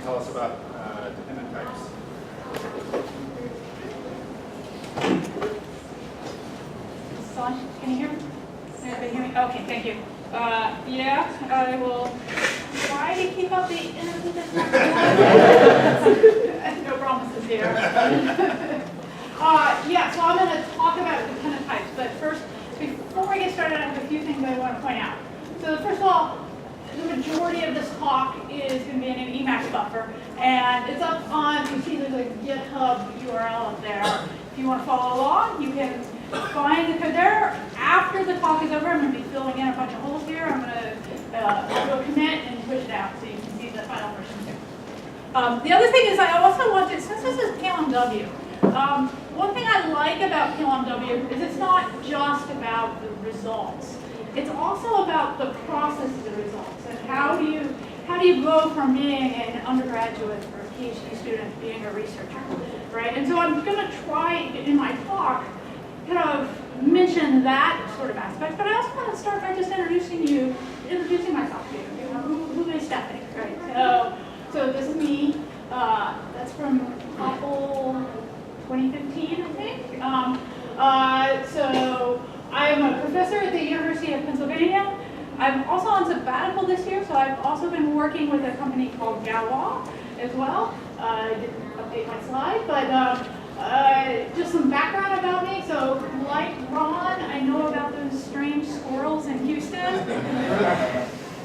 tell us about dependent types. Can you hear me? Can everybody hear me? Okay, thank you. Yeah, I will try to keep up the energy that's no promises here. Yeah, so I'm going to talk about dependent types, but first, before I get started, I have a few things I want to point out. So first of all, the majority of this talk is going to be in an Emacs buffer, and it's up on, you see there's a GitHub URL up there. If you want to follow along, you can find the code there. After the talk is over, I'm going to be filling in a bunch of holes here. I'm going to do a commit and push it out so you can see the final version too. The other thing is I also want to, since this is PLMW, one thing I like about PLMW is it's not just about the results. It's also about the process of the results and how do you go from being an undergraduate or a PhD student to being a researcher, right? And so I'm going to try in my talk kind of mention that sort of aspect, but I also want to start by just introducing myself to you. You know, who is Stephanie, right? So this is me. That's from Apple 2015, I think. So I am a professor at the University of Pennsylvania. I'm also on sabbatical this year, so I've also been working with a company called Galois as well. I didn't update my slide, but just some background about me. So like Ron, I know about those strange squirrels in Houston.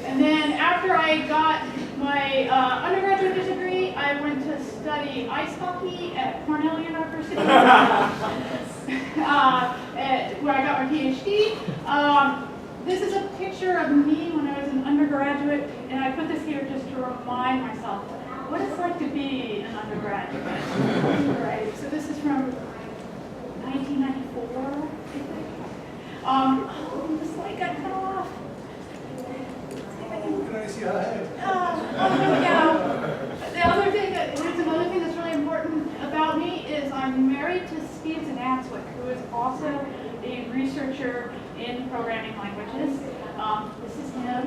And then after I got my undergraduate degree, I went to study ice hockey at Cornell University, where I got my PhD. This is a picture of me when I was an undergraduate, and I put this here just to remind myself what it's like to be an undergraduate. Right. So this is from 1994, I think. The slide got cut off. Can I see how that is? Here we go. There's another thing that's really important about me is I'm married to Steve Zanatswick, who is also a researcher in programming languages. This is him.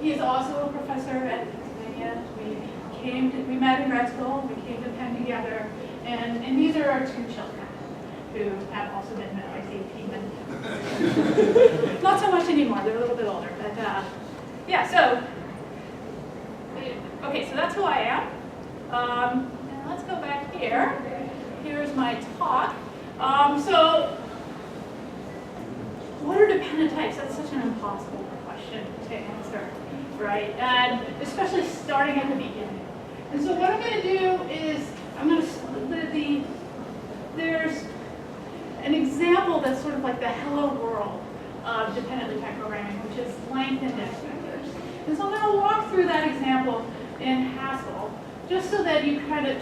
He is also a professor at Pennsylvania. We met in grad school. We came to Penn together, and these are our two children, who have also been at ICFP. Not so much anymore. They're a little bit older, but yeah. So okay, so that's who I am. And let's go back here. Here's my talk. So what are dependent types? That's such an impossible question to answer, right? And especially starting at the beginning. And so what I'm going to do is I'm going to split there's an example that's sort of like the hello world of dependently typed programming, which is length index vectors. And so I'm going to walk through that example in Haskell, just so that you kind of,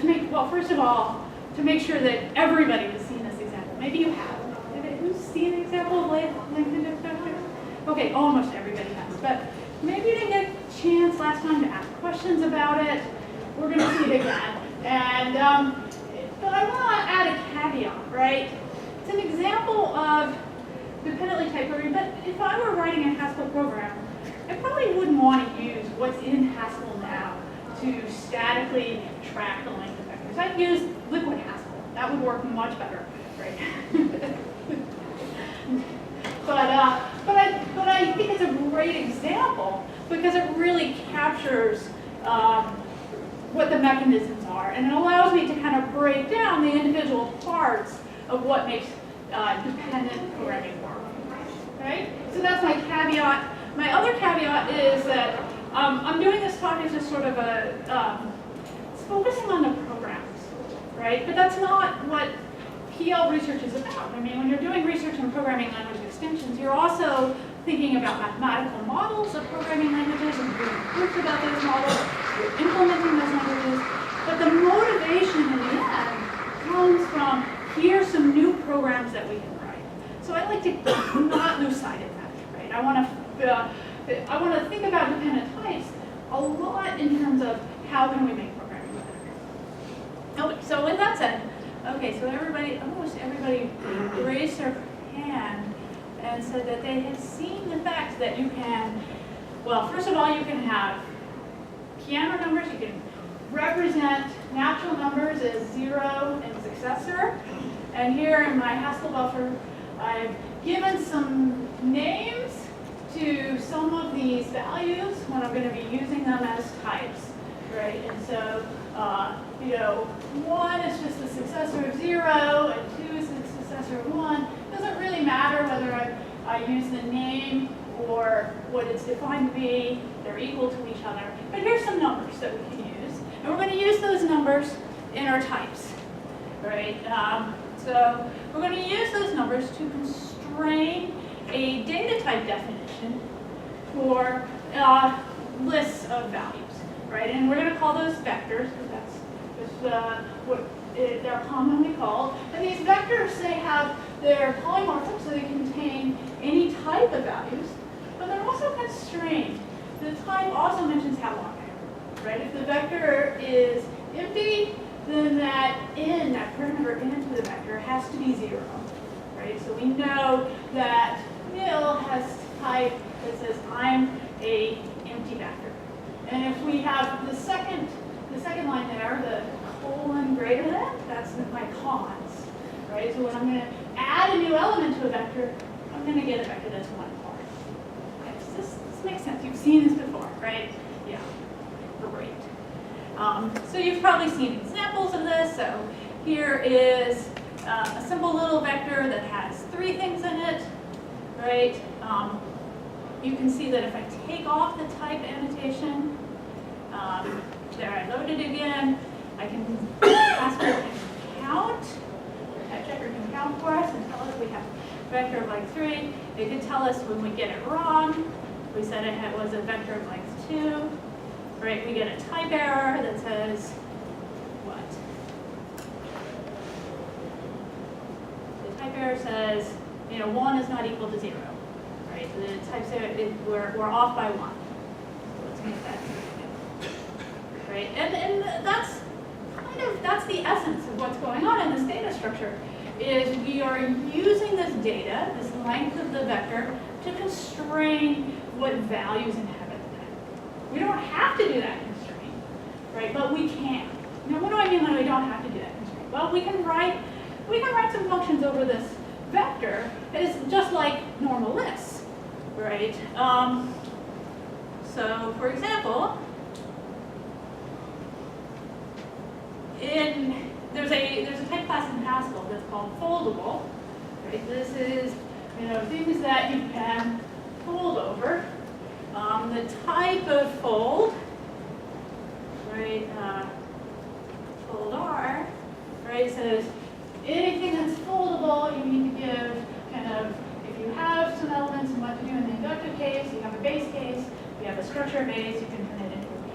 first of all, to make sure that everybody has seen this example. Maybe you have. Who's seen an example of length index vectors? Okay, almost everybody has. But maybe you didn't get a chance last time to ask questions about it. We're going to see it again. And but I want to add a caveat, right? It's an example of dependently typed programming, but if I were writing a Haskell program, I probably wouldn't want to use what's in Haskell now to statically track the length of vectors. I'd use liquid Haskell. That would work much better, right? But I think it's a great example because it really captures what the mechanisms are, and it allows me to kind of break down the individual parts of what makes dependent programming work. Right? So that's my caveat. My other caveat is that I'm doing this talk as just sort of it's focusing on the programs, right? But that's not what PL research is about. I mean, when you're doing research in programming language extensions, you're also thinking about mathematical models of programming languages and doing proofs about those models, you're implementing those languages. But the motivation in the end comes from, here's some new programs that we can write. So I like to not lose sight of that, right? I want to think about dependent types a lot in terms of how can we make programming better. Okay, so with that said, okay, so almost everybody raised their hand and said that they had seen the fact that you can, well, first of all, you can have piano numbers, you can represent natural numbers as 0 and successor. And here in my Haskell buffer, I've given some names to some of these values when I'm going to be using them as types, right? And so, 1 is just the successor of 0, and 2 is the successor of 1. It doesn't really matter whether I use the name or what it's defined to be. They're equal to each other. But here's some numbers that we can use. And we're going to use those numbers in our types, right? So we're going to use those numbers to constrain a data type definition for lists of values, right? And we're going to call those vectors, because that's just what they're commonly called. And these vectors, they have, they're polymorphic, so they contain any type of values, but they're also constrained. The type also mentions how long they are, right? If the vector is empty, then that parameter into the vector has to be 0, right? So we know that nil has type that says I'm a empty vector. And if we have the second line there, the colon greater than, that's my cons, right? So when I'm going to add a new element to a vector, I'm going to get a vector that's 1 part. Okay, so this makes sense. You've seen this before, right? Yeah, great. So you've probably seen examples of this. So here is a simple little vector that has 3 things in it, right? You can see that if I take off the type annotation, there I load it again, I can ask it to count. That checker can count for us and tell us we have a vector of length 3. It could tell us when we get it wrong. We said it was a vector of length 2. Right, we get a type error that says what? The type error says, 1 is not equal to 0. Right, so the type error, we're off by 1. So let's make that 0. Right, and that's the essence of what's going on in this data structure. Is we are using this data, this length of the vector, to constrain what values inhabit. We don't have to do that constraint, right? But we can. Now, what do I mean when we don't have to do that constraint? Well, we can write some functions over this vector that is just like normal lists, right? So, for example, there's a type class in Haskell that's called foldable. Right? This is things that you can fold over. The type of fold, right, fold R, right, says anything that's foldable, you need to give if you have some elements and what to do in the inductive case, you have a base case, you have a structure base, you can turn it into a B,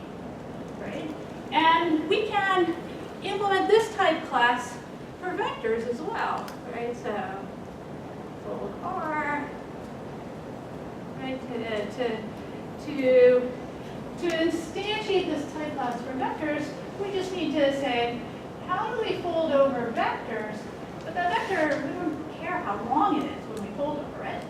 right? And we can implement this type class for vectors as well, right? So fold R, right, to instantiate this type class for vectors, we just need to say, how do we fold over vectors? But that vector, we don't care how long it is when we fold over it.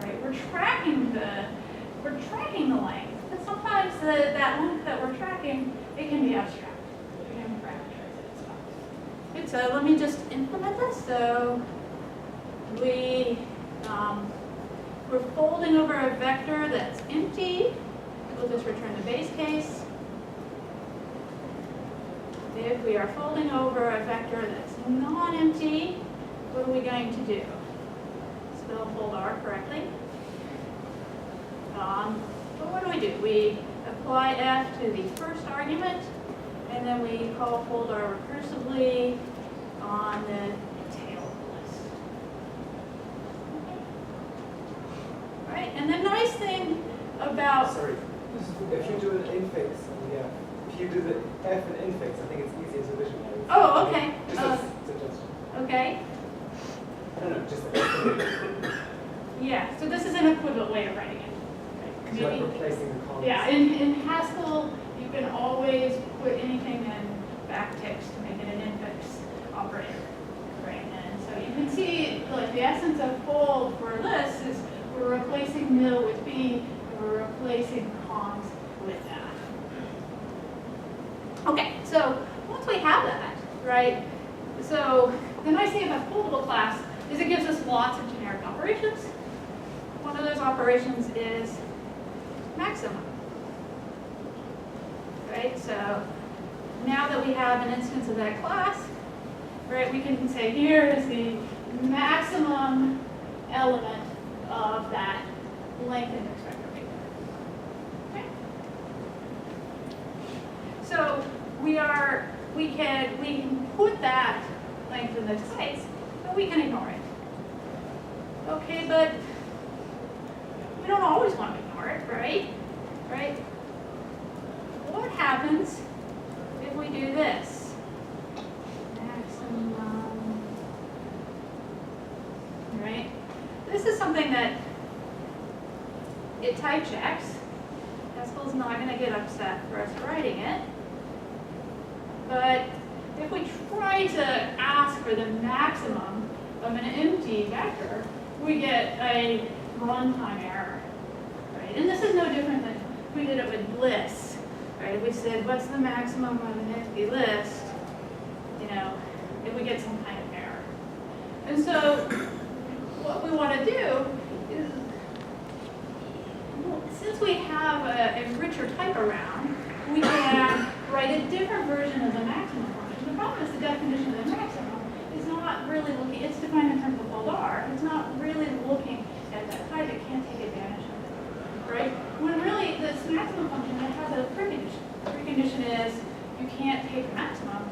Right? We're tracking the length. But sometimes that length that we're tracking, it can be abstract. We can parameterize it as well. Good, so let me just implement this. So we're folding over a vector that's empty. We'll just return the base case. If we are folding over a vector that's non-empty, what are we going to do? Spell fold R correctly. But what do? We apply F to the first argument, and then we call fold R recursively on the tail of the list. Right, and the nice thing about... Sorry, if you do an infix, if you do the F and infix, I think it's easier to visualize. Oh, okay. Just a suggestion. Okay. No, just a Yeah, so this is an equivalent way of writing it. It's like replacing the columns. Yeah, in Haskell, you can always put anything in backticks to make it an infix operator. Right, and so you can see like the essence of fold for lists is we're replacing nil with B, and we're replacing cons with F. Okay, so once we have that, right, so the nice thing about the foldable class is it gives us lots of generic operations. One of those operations is maximum, right? So now that we have an instance of that class, right, we can say here is the maximum element of that length index vector right there. Okay? So we can put that length in the types, but we can ignore it. Okay, but we don't always want to ignore it, right? Right? What happens if we do this? Maximum, right? This is something that it type checks. Haskell's not going to get upset for us writing it. But if we try to ask for the maximum of an empty vector, we get a runtime error, right? And this is no different than if we did it with lists, right? If we said, what's the maximum of an empty list, you know, if we get some kind of error. And so what we want to do is, since we have a richer type around, we can write a different version of the maximum function. The problem is the definition of the maximum is not really looking, it's defined in terms of fold R, it's not really looking at that type, it can't take advantage of it, right? When really this maximum function, it has a precondition. The precondition is you can't take the maximum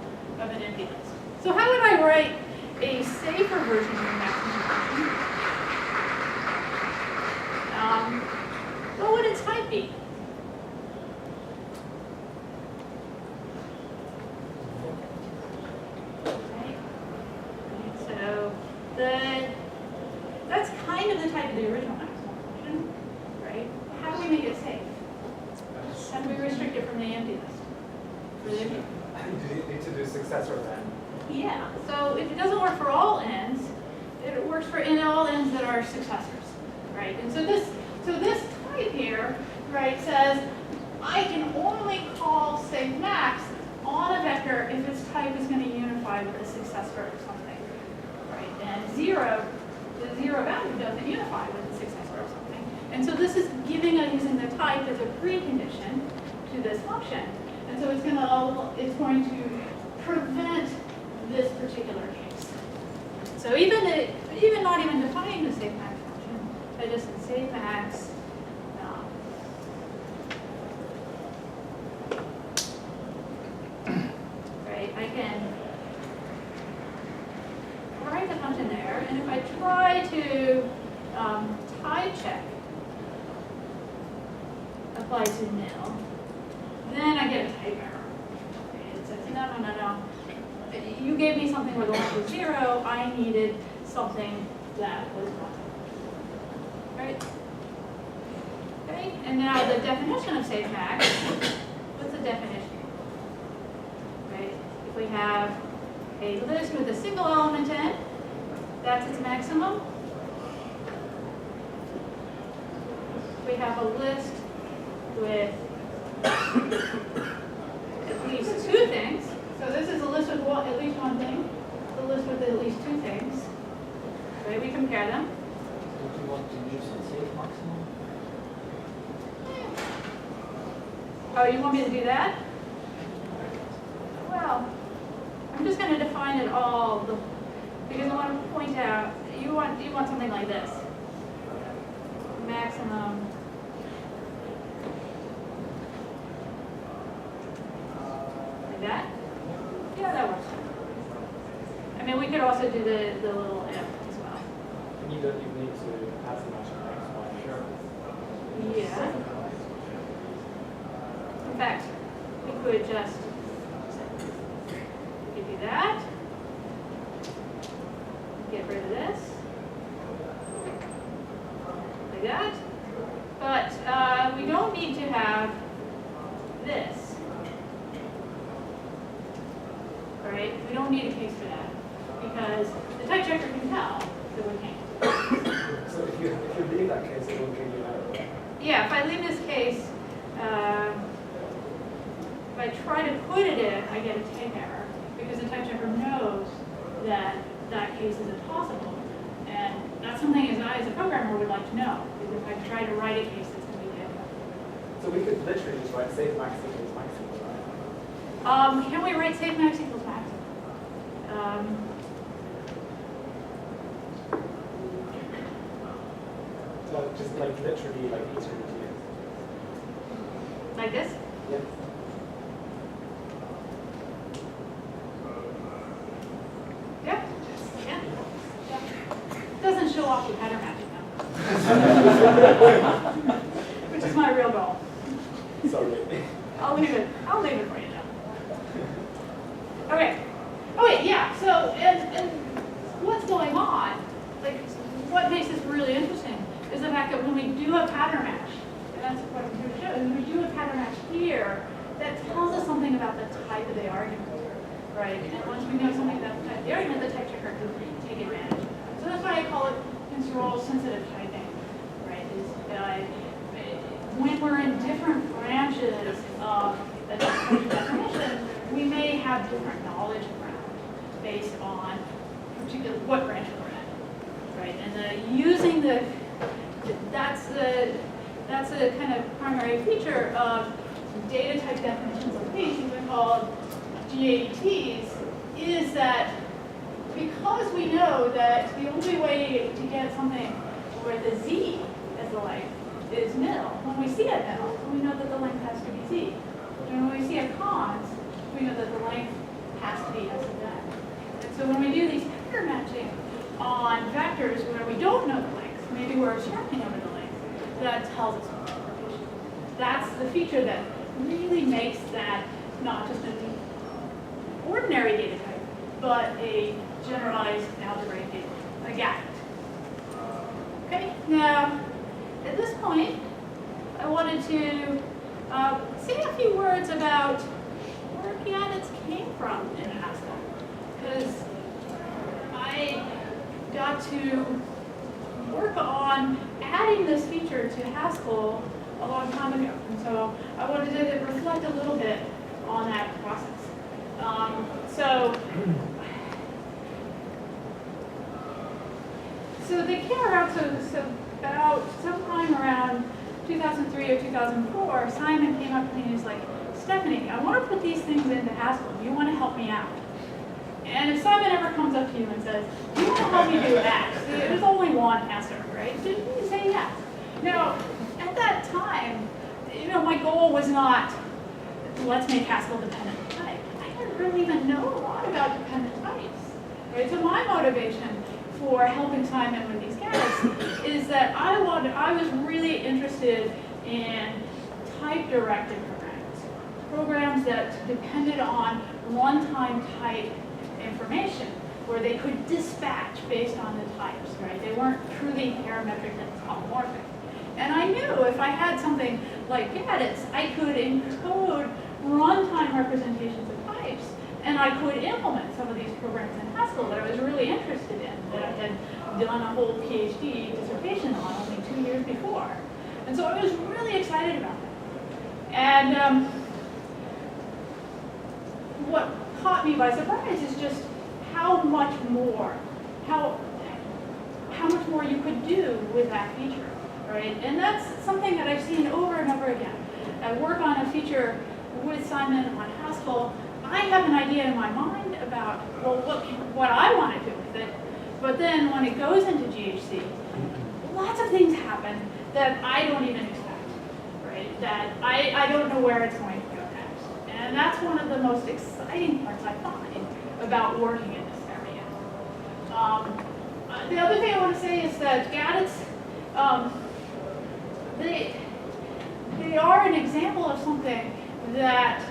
of an empty list. So how would I write a safer version of the maximum function? What would its type be? That's kind of the type of the original maximum function, right? How do we make it safe? How do we restrict it from the empty list? Do you need to do successor then? Yeah, so if it doesn't work for all ends, it works for all ends that are successors, right? And so this type here, right, says I can only call safe max on a vector if its type is going to unify with a successor or something, right? And the zero value doesn't unify with the successor or something. And so this is giving us using the type as a precondition to this function. And so it's going to prevent this particular case. So even not even defining the safe max function, I just said safe max. Right, I can write the function there, and if I try to type check apply to nil, then I get a type error. Okay, it says no. You gave me something where the length was 0. I needed something that was 1. Right? Okay, and now the definition of safe max. What's the definition? Right? If we have a list with a single element in, that's its maximum. We have a list with at least 2 things. So this is a list with at least 1 thing. The list with at least 2 things. Right? We compare them. Would you want to use a safe maximum? Oh, you want me to do that? Well, I'm just going to define it all because I want to point out you want something like this. Maximum like that. Yeah, that works. I mean, we could also do the little f as well. And you don't even need to pass the function x, y, sure. Yeah. In fact, we could just do that. Get rid of this. Like that. But we don't need to have this. Right? We don't need a case for that. Because the type checker can tell that we can't. So if you leave that case, it will give you an error. Yeah, if I leave this case, if I try to put it in, I get a type error, because the type checker knows that that case is impossible. And that's something as I, as a programmer, would like to know, because if I try to write a case that's going to be difficult. So we could literally just write safe max equals max equals, right? Can we write safe max equals max? So just like literally like eternity. Like this? Yes. Yeah. Yeah. Doesn't show off the pattern matching though. Which is my real goal. Sorry. I'll leave it for you now. Okay. Okay, yeah, so and what's going on, like what makes this really interesting is the fact that when we do a pattern match, and that's what I'm here to show, when we do a pattern match here, that tells us something about the type of the argument, right? And once we know something about the type of the argument, the type checker can take advantage of that. So that's why I call it control sensitive typing, right? Is when we're in different branches of the definition, we may have different knowledge around based on particular what branch we're in, right? And using that's a kind of primary feature of data type definitions of things, even called GATs, is that because we know that the only way to get something where the z as the length is nil, when we see a nil, we know that the length has to be z. And when we see a cons, we know that the length has to be s of n. And so when we do these pattern matching on vectors where we don't know the length, maybe we're abstracting over the length, that tells us what application. That's the feature that really makes that not just an ordinary data type, but a generalized algebraic data type, a GAT. Okay, now at this point, I wanted to say a few words about where GATs came from in Haskell, because I got to work on adding this feature to Haskell a long time ago, and so I wanted to reflect a little bit on that process. So they came around, so about sometime around 2003 or 2004, Simon came up to me and he's like, Stephanie, I want to put these things into Haskell. Do you want to help me out? And if Simon ever comes up to you and says, do you want to help me do X? There's only one answer, right? So you say yes. Now, at that time, my goal was not, let's make Haskell dependent type. I didn't really even know a lot about dependent types, right? So my motivation for helping Simon with these GATs is that I was really interested in type-directed programs that depended on runtime type information, where they could dispatch based on the types, right? They weren't truly parametric and homomorphic. And I knew if I had something like GATs, I could encode runtime representations of types, and I could implement some of these programs in Haskell that I was really interested in, that I had done a whole PhD dissertation on only 2 years before. And so I was really excited about that. And what caught me by surprise is just how much more you could do with that feature, right? And that's something that I've seen over and over again. I work on a feature with Simon on Haskell. I have an idea in my mind about, well, what I want to do with it, but then when it goes into GHC, lots of things happen that I don't even expect, right? That I don't know where it's going to go next. And that's one of the most exciting parts I find about working in this area. The other thing I want to say is that GATs, they are an example of something that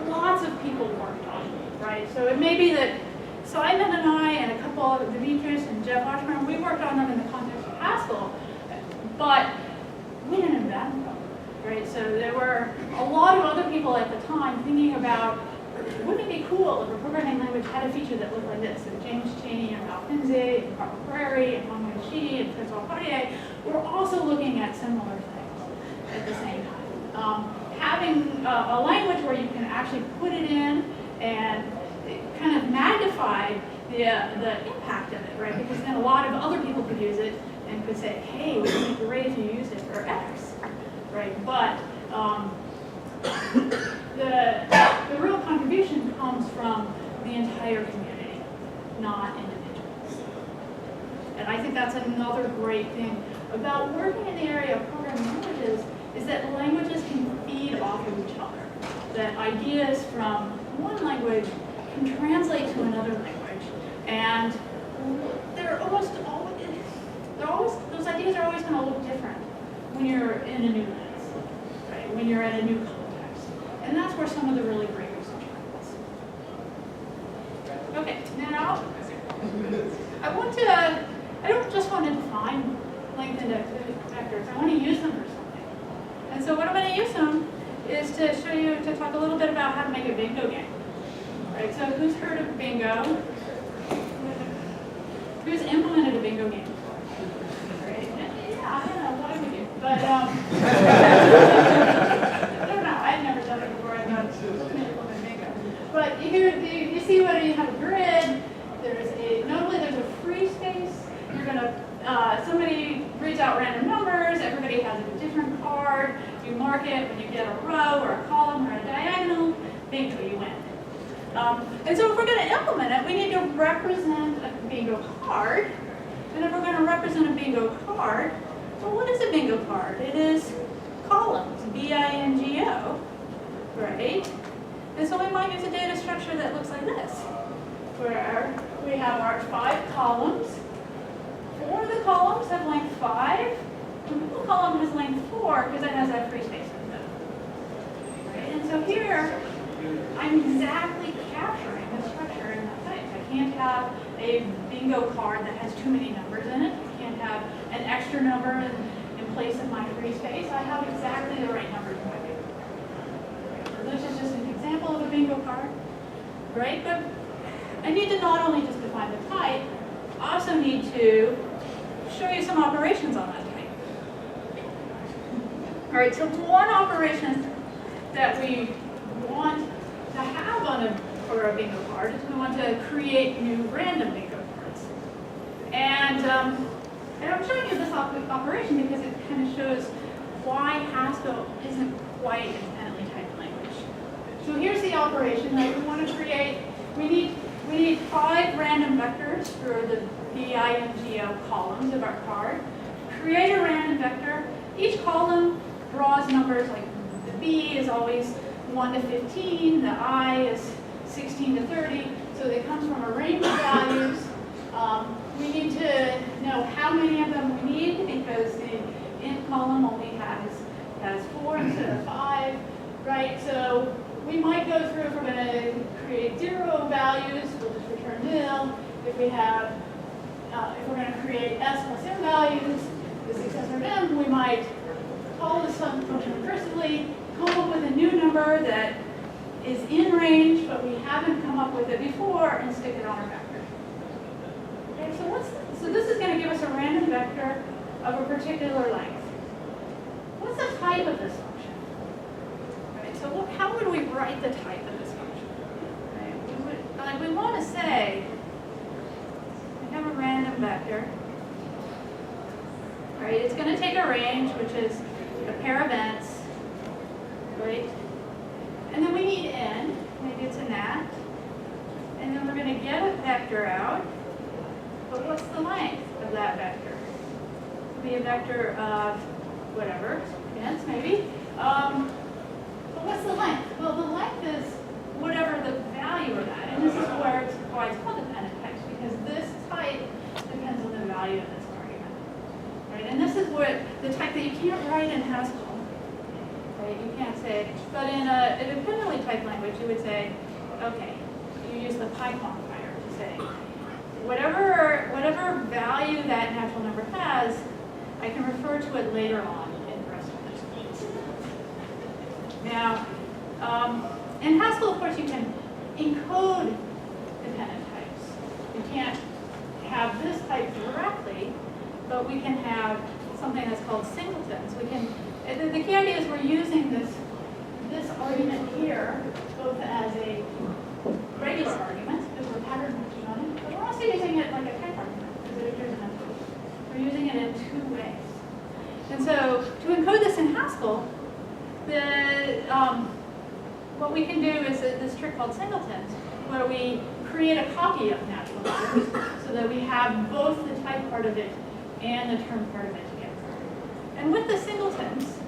lots of people worked on, right? So it may be that Simon and I and a couple of Demetrius and Jeff Washburn, we worked on them in the context of Haskell, but we didn't invent them, right? So there were a lot of other people at the time thinking about, wouldn't it be cool if a programming language had a feature that looked like this? So James Chaney and Al Finze and Carl Prairie and Hong Wei and Francois Poirier were also looking at similar things at the same time. having a language where you can actually put it in and it kind of magnify the impact of it, right? Because then a lot of other people could use it and could say, hey, wouldn't it be great if you used it for X, right? But the real contribution comes from the entire community, not individuals. And I think that's another great thing about working in the area of programming languages is that languages can feed off of each other. That ideas from one language can translate to another language. And those ideas are always going to look different when you're in a new lens, right? When you're in a new context. And that's where some of the really great research happens. Okay, now I don't just want to define length index vectors. I want to use them for something. And so what I'm going to use them is to talk a little bit about how to make a bingo game. Right, so who's heard of bingo? Who's implemented a bingo game? Right? Yeah, I don't know, why would you? But I don't know, I've never done it before. I've not implemented bingo. But you see when you have a grid, normally there's a free space. You're gonna somebody reads out random numbers, everybody has a different card, you mark it when you get a row or a column or a diagonal, bingo, you win. And so if we're going to implement it, we need to represent a bingo card. And if we're going to represent a bingo card, well, what is a bingo card? It is columns, B-I-N-G-O, right? And so we might use a data structure that looks like this, where we have our 5 columns. 4 of the columns have length 5. The middle column has length 4 because it has that free space in the middle. Right? And so here, I'm exactly capturing the structure in that type. I can't have a bingo card that has too many numbers in it. I can't have an extra number in place of my free space. I have exactly the right numbers in my bingo card. So this is just an example of a bingo card, right? But I need to not only just define the type, I also need to show you some operations on that type. All right, so one operation that we want to have for a bingo card is we want to create new random bingo cards. And I'm showing you this operation because it kind of shows why Haskell isn't quite an independently typed language. So here's the operation that we want to create. We need 5 random vectors for the B-I-N-G-O columns of our card. Create a random vector. Each column draws numbers like the B is always 1 to 15, the I is 16 to 30, so it comes from a range of values. We need to know how many of them we need because the int column only has 4 instead of 5, right? So we might go through, if we're going to create 0 values, we'll just return nil. If we're going to create s plus m values, the successor of m, we might call this function recursively, come up with a new number that is in range, but we haven't come up with it before, and stick it on our vector. Okay, so this is going to give us a random vector of a particular length. What's the type of this function? Right, so how would we write the type of this function? Right, we want to say, we have a random vector. Right, it's going to take a range, which is a pair of ents, right? And then we need n, maybe it's a nat. And then we're going to get a vector out. But what's the length of that vector? It'll be a vector of whatever, ents maybe. But what's the length? Well, the length is whatever the value of that. And this is why it's called dependent types, because this type depends on the value of this argument. Right? And this is what the type that you can't write in Haskell. Right? You can't say, but in a dependently typed language, you would say, okay, you use the pi quantifier to say, whatever value that natural number has, I can refer to it later on in the rest of this case. Now, in Haskell, of course, you can encode dependent types. You can't have this type directly, but we can have something that's called singletons. The key idea is we're using this this argument here both as a regular argument, because we're pattern matching on it, but we're also using it like a type argument, because it appears in a code. We're using it in two ways. And so to encode this in Haskell, what we can do is this trick called singletons, where we create a copy of natural numbers so that we have both the type part of it and the term part of it together. And with the singletons,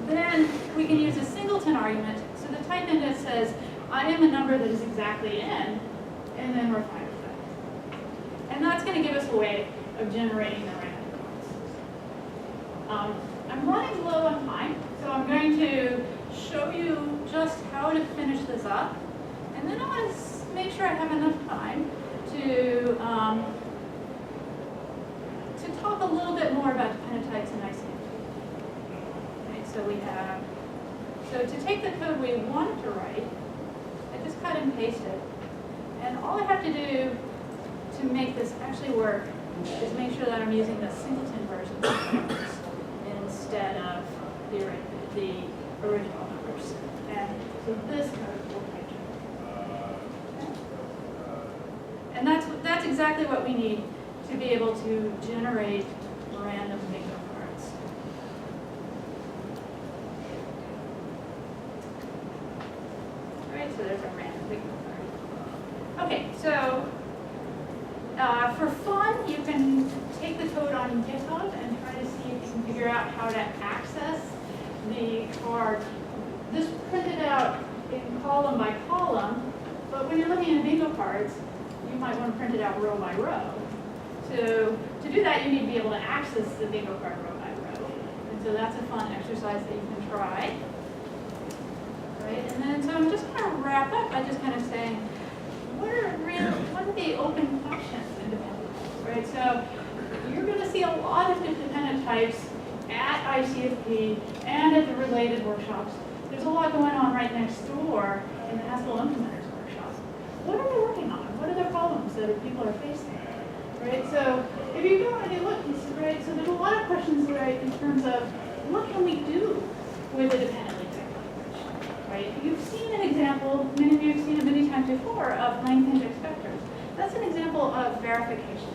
then we can use a singleton argument. So the type index says, I am a number that is exactly n, and then we're fine with that. And that's going to give us a way of generating the random numbers. I'm running low on time, so I'm going to show you just how to finish this up. And then I want to make sure I have enough time to talk a little bit more about dependent types in ICFP. Okay, so to take the code we wanted to write, I just cut and paste it. And all I have to do to make this actually work is make sure that I'm using the singleton version of the numbers instead of the original numbers. And so this code will take it. And that's exactly what we need to be able to generate random bingo cards. All right, so there's a random bingo card. Okay, so for fun, you can take the code on GitHub and try to see if you can figure out how to access the card. This printed out in column by column, but when you're looking at bingo cards, you might want to print it out row by row. So to do that, you need to be able to access the bingo card row by row. And so that's a fun exercise that you can try. Right? And then so I'm just going to wrap up by just kind of saying, what are the open questions in dependent types? Right? So you're going to see a lot of dependent types at ICFP and at the related workshops. There's a lot going on right next door in the Haskell Implementers workshop. What are they working on? What are their problems that people are facing? Right, so if you go and you look, right, so there's a lot of questions, right, in terms of what can we do with a dependently typed language, right? You've seen an example, many of you have seen it many times before, of length index vectors. That's an example of verification.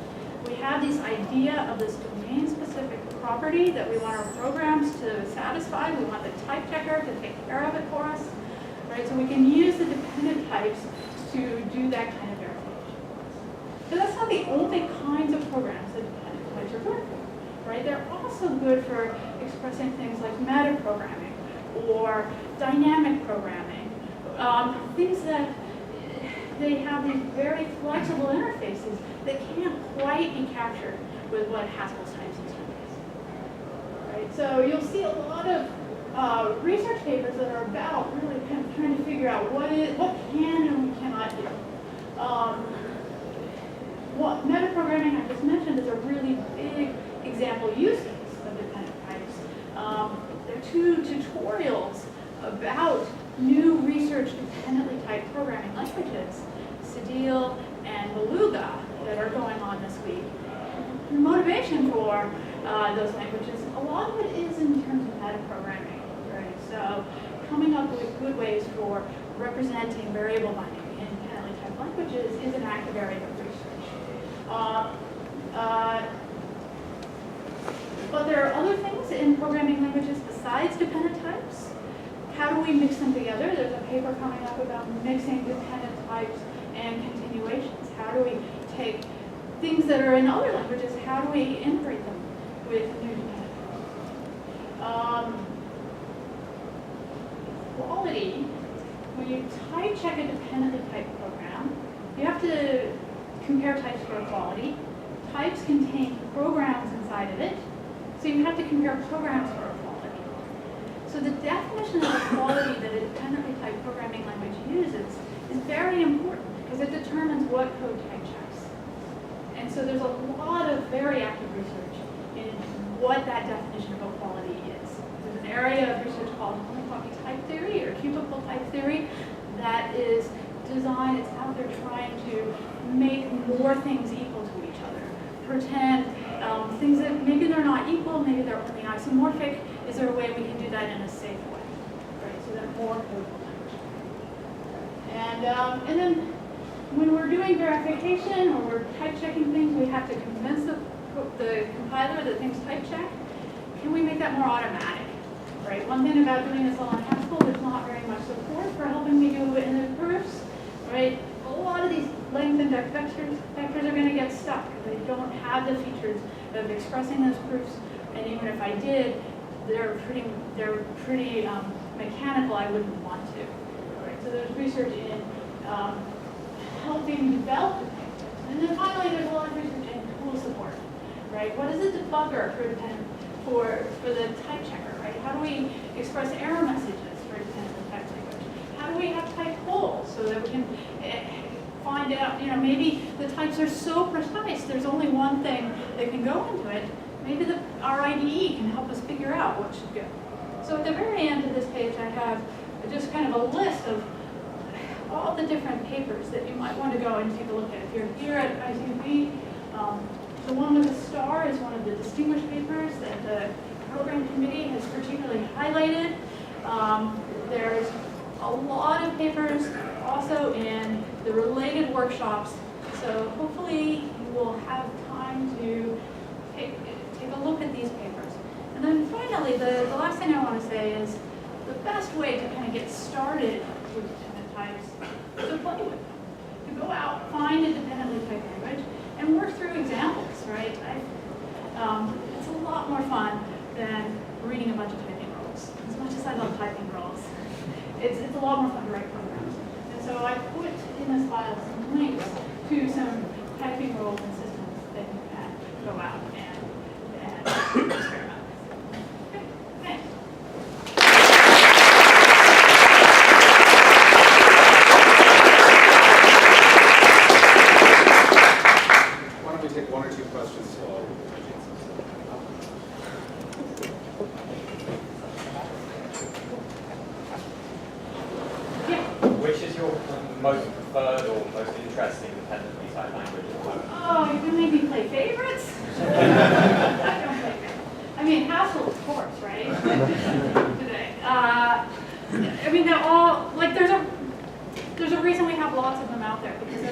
We have this idea of this domain-specific property that we want our programs to satisfy. We want the type checker to take care of it for us, right? So we can use the dependent types to do that kind of verification. But that's not the only kinds of programs that dependent types are good for, right? They're also good for expressing things like metaprogramming or dynamic programming, things that they have these very flexible interfaces that can't quite be captured with what Haskell's type system is, right? So you'll see a lot of research papers that are about really kind of trying to figure out what can and we cannot do. What metaprogramming I just mentioned is a really big example use case of dependent types. There are two tutorials about new research dependently typed programming languages, Cedille and Beluga, that are going on this week. The motivation for those languages, a lot of it is in terms of metaprogramming, right? So coming up with good ways for representing variable binding in dependently typed languages is an active area of research. But there are other things in programming languages besides dependent types. How do we mix them together? There's a paper coming up about mixing dependent types and continuations. How do we take things that are in other languages, how do we integrate them with new dependent types? Quality, when you type check a dependently typed program, you have to compare types for equality. Types contain programs inside of it, so you have to compare programs for equality. So the definition of equality that a dependently typed programming language uses is very important because it determines what code type checks. And so there's a lot of very active research in what that definition of equality is. There's an area of research called homocopy type theory or cubicle type theory that is designed, it's out there trying to make more things equal to each other. Pretend things that maybe they're not equal, maybe they're only isomorphic. Is there a way we can do that in a safe way? so that more code will emerge. And then when we're doing verification or we're type checking things, we have to convince the compiler that things type check. Can we make that more automatic? Right. One thing about doing this all on Haskell, there's not very much support for helping me do it in the proofs. Right. A lot of these length and depth vectors are going to get stuck. They don't have the features of expressing those proofs. And even if I did, they're pretty mechanical. I wouldn't want to. Right. So there's research in helping develop the type. And then finally, there's a lot of research in tool support. Right. What is a debugger for the type checker? Right. How do we express error messages for dependent type language? How do we have type holes so that we can find out, maybe the types are so precise, there's only one thing that can go into it. Maybe our IDE can help us figure out what should go. So at the very end of this page, I have just kind of a list of all the different papers that you might want to go and take a look at. If you're here at ICFP, the one with the star is one of the distinguished papers that the program committee has particularly highlighted. There's a lot of papers also in the related workshops, so hopefully you will have time to take a look at these papers. And then finally, the last thing I want to say is the best way to kind of get started with dependent types is to play with them. To go out, find a dependently typed language, and work through examples, right? It's a lot more fun than reading a bunch of typing rules. As much as I love typing rules, it's a lot more fun to write programs. And so I put in this file some links to some typing rules and systems that you can go out and experiment with. Okay, thanks. Why don't we take one or two questions? Which is your most preferred or most interesting dependently typed language at the moment? Oh, you're going to make me play favorites? I don't play favorites. I mean, Haskell, of course, right? Today. I mean, they're all, like, there's a reason we have lots of them out there, because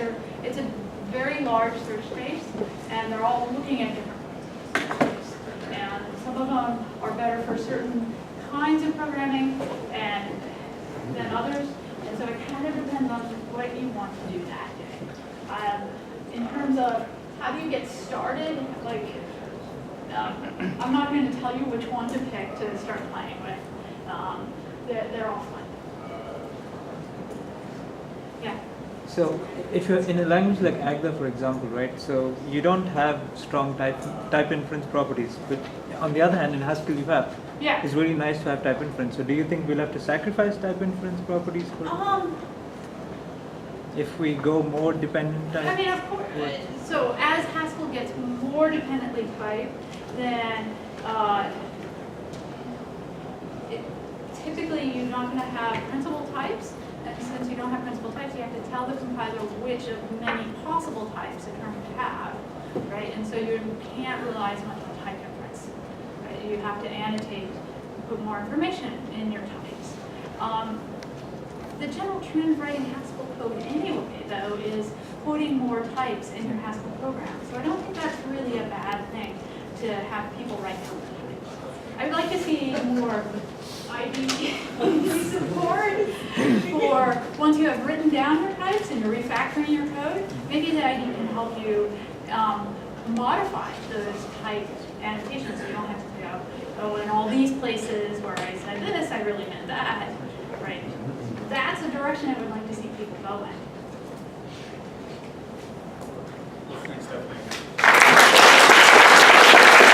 it's a very large search space, and they're all looking at different places. And some of them are better for certain kinds of programming than others. And so it kind of depends on what you want to do that day. In terms of how do you get started, like, I'm not going to tell you which one to pick to start playing with. They're all fun. Yeah. So if you're in a language like Agda, for example, right, so you don't have strong type inference properties, but on the other hand, in Haskell you have. Yeah. It's really nice to have type inference. So do you think we'll have to sacrifice type inference properties for if we go more dependent type? I mean, of course. So as Haskell gets more dependently typed, then typically you're not going to have principal types. And since you don't have principal types, you have to tell the compiler which of many possible types it's going to have, right? And so you can't rely as much on type inference. Right? You have to annotate, put more information in your types. The general trend writing Haskell code anyway, though, is putting more types in your Haskell program. So I don't think that's really a bad thing to have people write down the types. I would like to see more IDE support for once you have written down your types and you're refactoring your code, maybe the IDE can help you modify those type annotations so you don't have to go, oh, in all these places where I said this, I really meant that, right? That's the direction I would like to see people go in.